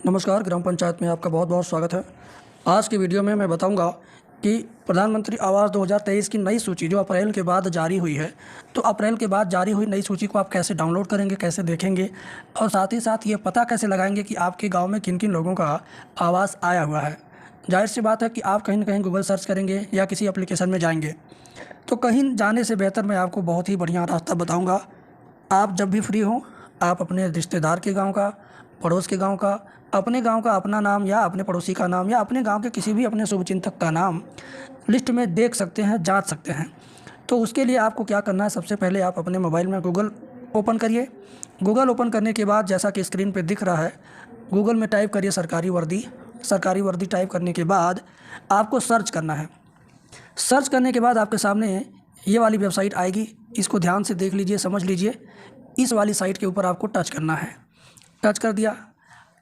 नमस्कार, ग्राम पंचायत में आपका बहुत बहुत स्वागत है। आज की वीडियो में मैं बताऊंगा कि प्रधानमंत्री आवास 2023 की नई सूची जो अप्रैल के बाद जारी हुई है, तो अप्रैल के बाद जारी हुई नई सूची को आप कैसे डाउनलोड करेंगे, कैसे देखेंगे और साथ ही साथ ये पता कैसे लगाएंगे कि आपके गांव में किन किन लोगों का आवास आया हुआ है। जाहिर सी बात है कि आप कहीं ना कहीं गूगल सर्च करेंगे या किसी एप्लीकेशन में जाएंगे, तो कहीं जाने से बेहतर मैं आपको बहुत ही बढ़िया रास्ता बताऊँगा। आप जब भी फ्री हों, आप अपने रिश्तेदार के गांव का, पड़ोस के गांव का, अपने गांव का अपना नाम या अपने पड़ोसी का नाम या अपने गांव के किसी भी अपने शुभचिंतक का नाम लिस्ट में देख सकते हैं, जांच सकते हैं। तो उसके लिए आपको क्या करना है, सबसे पहले आप अपने मोबाइल में गूगल ओपन करिए। गूगल ओपन करने के बाद जैसा कि स्क्रीन पर दिख रहा है, गूगल में टाइप करिए सरकारी वर्दी। सरकारी वर्दी टाइप करने के बाद आपको सर्च करना है। सर्च करने के बाद आपके सामने ये वाली वेबसाइट आएगी। इसको ध्यान से देख लीजिए, समझ लीजिए। इस वाली साइट के ऊपर आपको टच करना है। टच कर दिया।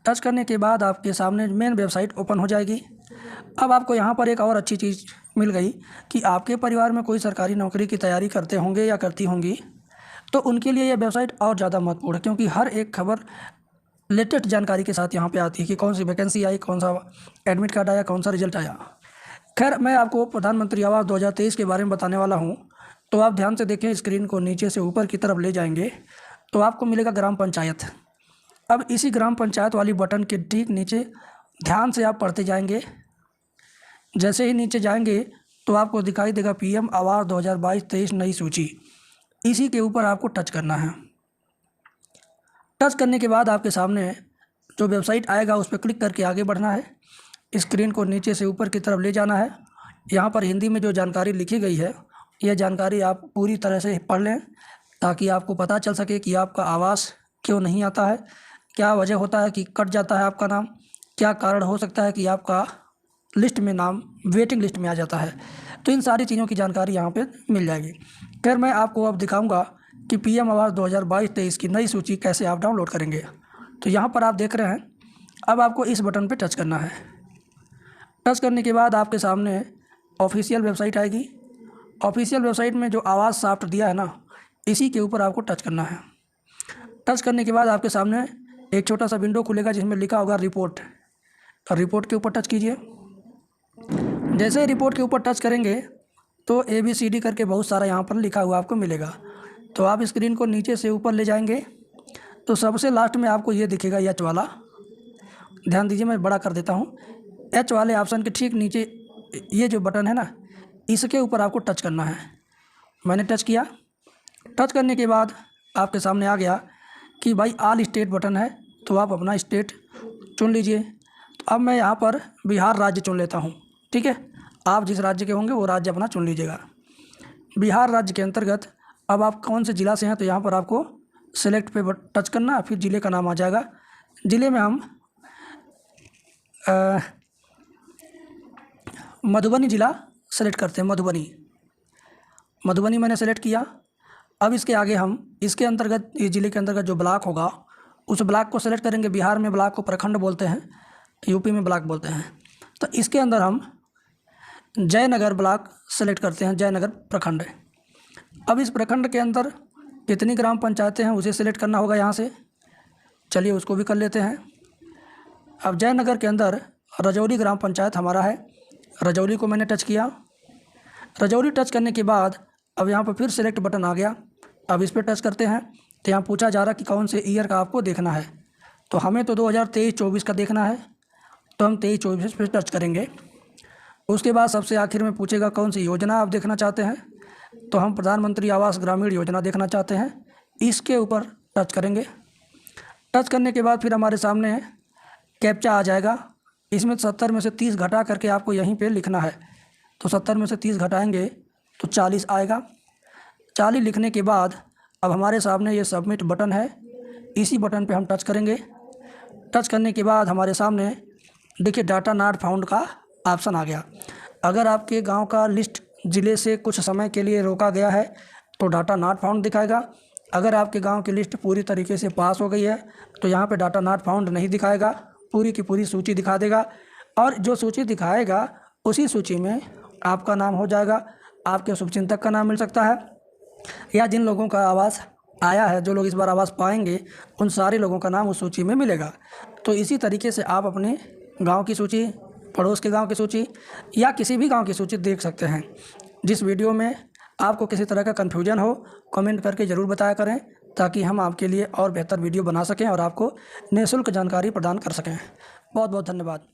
टच करने के बाद आपके सामने मेन वेबसाइट ओपन हो जाएगी। अब आपको यहाँ पर एक और अच्छी चीज़ मिल गई कि आपके परिवार में कोई सरकारी नौकरी की तैयारी करते होंगे या करती होंगी, तो उनके लिए ये वेबसाइट और ज़्यादा महत्वपूर्ण है, क्योंकि हर एक खबर लेटेस्ट जानकारी के साथ यहाँ पे आती है कि कौन सी वैकेंसी आई, कौन सा एडमिट कार्ड आया, कौन सा रिजल्ट आया। खैर, मैं आपको प्रधानमंत्री आवास 2023 के बारे में बताने वाला हूँ। तो आप ध्यान से देखें, स्क्रीन को नीचे से ऊपर की तरफ ले जाएंगे तो आपको मिलेगा ग्राम पंचायत। अब इसी ग्राम पंचायत वाली बटन के ठीक नीचे ध्यान से आप पढ़ते जाएंगे। जैसे ही नीचे जाएंगे तो आपको दिखाई देगा पीएम आवास 2022-23 नई सूची। इसी के ऊपर आपको टच करना है। टच करने के बाद आपके सामने जो वेबसाइट आएगा उस पर क्लिक करके आगे बढ़ना है। स्क्रीन को नीचे से ऊपर की तरफ ले जाना है। यहाँ पर हिंदी में जो जानकारी लिखी गई है, यह जानकारी आप पूरी तरह से पढ़ लें, ताकि आपको पता चल सके कि आपका आवास क्यों नहीं आता है, क्या वजह होता है कि कट जाता है आपका नाम, क्या कारण हो सकता है कि आपका लिस्ट में नाम वेटिंग लिस्ट में आ जाता है। तो इन सारी चीज़ों की जानकारी यहाँ पे मिल जाएगी। खैर, मैं आपको अब दिखाऊंगा कि पीएम आवास 2022-23 की नई सूची कैसे आप डाउनलोड करेंगे। तो यहाँ पर आप देख रहे हैं, अब आपको इस बटन पर टच करना है। टच करने के बाद आपके सामने ऑफिशियल वेबसाइट आएगी। ऑफिशियल वेबसाइट में जो आवास सॉफ्ट दिया है ना, इसी के ऊपर आपको टच करना है। टच करने के बाद आपके सामने एक छोटा सा विंडो खुलेगा जिसमें लिखा होगा रिपोर्ट। रिपोर्ट के ऊपर टच कीजिए। जैसे ही रिपोर्ट के ऊपर टच करेंगे तो ABCD करके बहुत सारा यहाँ पर लिखा हुआ आपको मिलेगा। तो आप स्क्रीन को नीचे से ऊपर ले जाएंगे तो सबसे लास्ट में आपको ये दिखेगा H वाला। ध्यान दीजिए, मैं बड़ा कर देता हूँ। H वाले ऑप्शन के ठीक नीचे ये जो बटन है ना, इसके ऊपर आपको टच करना है। मैंने टच किया। टच करने के बाद आपके सामने आ गया कि भाई ऑल स्टेट बटन है, तो आप अपना स्टेट चुन लीजिए। तो अब मैं यहाँ पर बिहार राज्य चुन लेता हूँ। ठीक है, आप जिस राज्य के होंगे वो राज्य अपना चुन लीजिएगा। बिहार राज्य के अंतर्गत अब आप कौन से ज़िला से हैं, तो यहाँ पर आपको सेलेक्ट पे टच करना, फिर ज़िले का नाम आ जाएगा। ज़िले में हम मधुबनी ज़िला सेलेक्ट करते हैं। मधुबनी मैंने सेलेक्ट किया। अब इसके आगे हम इसके अंतर्गत, इस ज़िले के अंतर्गत जो ब्लॉक होगा उस ब्लॉक को सेलेक्ट करेंगे। बिहार में ब्लॉक को प्रखंड बोलते हैं, यूपी में ब्लॉक बोलते हैं। तो इसके अंदर हम जयनगर ब्लॉक सेलेक्ट करते हैं, जयनगर प्रखंड। अब इस प्रखंड के अंदर कितनी ग्राम पंचायतें हैं उसे सेलेक्ट करना होगा यहाँ से। चलिए उसको भी कर लेते हैं। अब जयनगर के अंदर रजौली ग्राम पंचायत हमारा है। रजौली को मैंने टच किया। रजौली टच करने के बाद अब यहाँ पर फिर सेलेक्ट बटन आ गया। अब इस पर टच करते हैं तो यहाँ पूछा जा रहा कि कौन से ईयर का आपको देखना है। तो हमें तो 2023-24 का देखना है, तो हम 23-24 पर टच करेंगे। उसके बाद सबसे आखिर में पूछेगा कौन सी योजना आप देखना चाहते हैं, तो हम प्रधानमंत्री आवास ग्रामीण योजना देखना चाहते हैं। इसके ऊपर टच करेंगे। टच करने के बाद फिर हमारे सामने कैप्चा आ जाएगा। इसमें 70 में से 30 घटा करके आपको यहीं पे लिखना है। तो 70 में से 30 घटाएंगे तो 40 आएगा। 40 लिखने के बाद अब हमारे सामने ये सबमिट बटन है, इसी बटन पे हम टच करेंगे। टच करने के बाद हमारे सामने देखिए डाटा नॉट फाउंड का ऑप्शन आ गया। अगर आपके गांव का लिस्ट ज़िले से कुछ समय के लिए रोका गया है तो डाटा नॉट फाउंड दिखाएगा। अगर आपके गांव की लिस्ट पूरी तरीके से पास हो गई है तो यहाँ पे डाटा नॉट फाउंड नहीं दिखाएगा, पूरी की पूरी सूची दिखा देगा। और जो सूची दिखाएगा उसी सूची में आपका नाम हो जाएगा, आपके शुभचिंतक का नाम मिल सकता है, या जिन लोगों का आवास आया है, जो लोग इस बार आवास पाएंगे, उन सारे लोगों का नाम उस सूची में मिलेगा। तो इसी तरीके से आप अपने गांव की सूची, पड़ोस के गांव की सूची या किसी भी गांव की सूची देख सकते हैं। जिस वीडियो में आपको किसी तरह का कन्फ्यूजन हो, कमेंट करके ज़रूर बताया करें, ताकि हम आपके लिए और बेहतर वीडियो बना सकें और आपको निःशुल्क जानकारी प्रदान कर सकें। बहुत बहुत धन्यवाद।